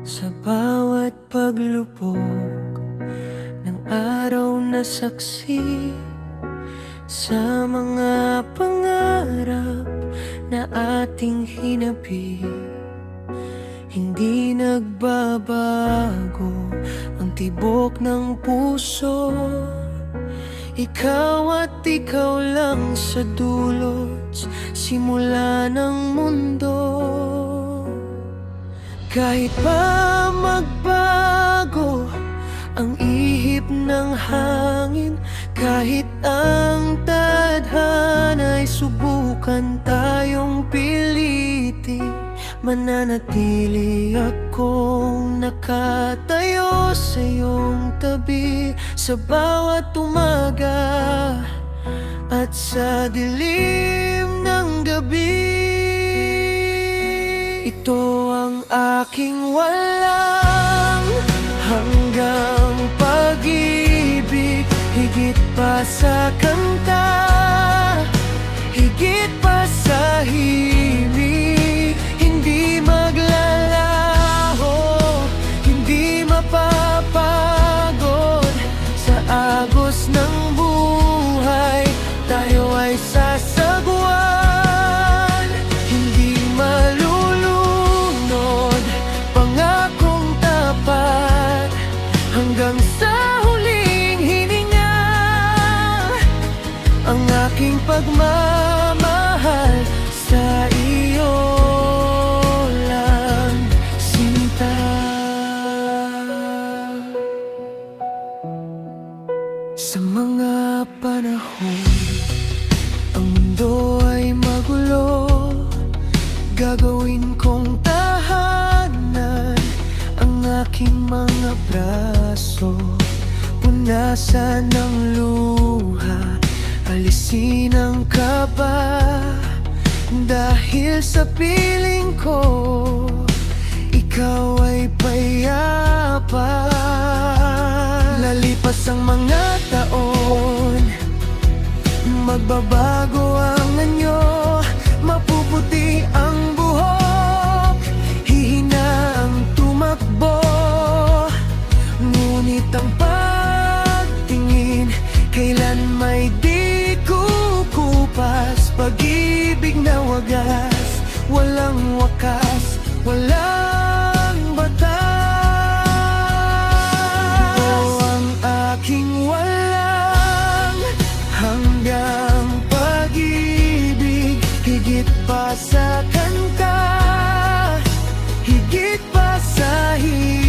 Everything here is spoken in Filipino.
Sa bawat paglubog ng araw na saksi sa mga pangarap na ating hinabi, hindi nagbabago ang tibok ng puso. Ikaw at ikaw lang sa dulot, simula ng mundo. Kahit pa magbago ang ihip ng hangin, kahit ang tadhana'y subukan tayong pilitin, mananatili akong nakatayo sa iyong tabi sa bawat umaga at sa dilim ng gabi. Ito ang aking walang hanggang pag-ibig, higit pa sa kanta, higit pa sa himig. Hindi maglalaho, hindi mapapagod sa agos ng buhay. Tayo ay sasagwan, hindi malulunod, pangakong tapat hanggang sa huling hininga. Ang aking pagmamahal sa iyo lang, sinta. Sa mga panahon ang mundo ay magulo, gagawin kong tahanan ang aking mga braso. Punasan ng luha, alisin ang kaba, dahil sa piling ko ikaw ay payapa. Lalipas ang mga taon, magbabago ang anyo, mapuputi ang buhok, hihina ang tumakbo. Ngunit ang pagtingin kailan may di kukupas, pag-ibig na wagas, walang wakas, walang batas. Ito ang aking walang hanggang pag-ibig, higit pa sa kanta, higit pa sa himig.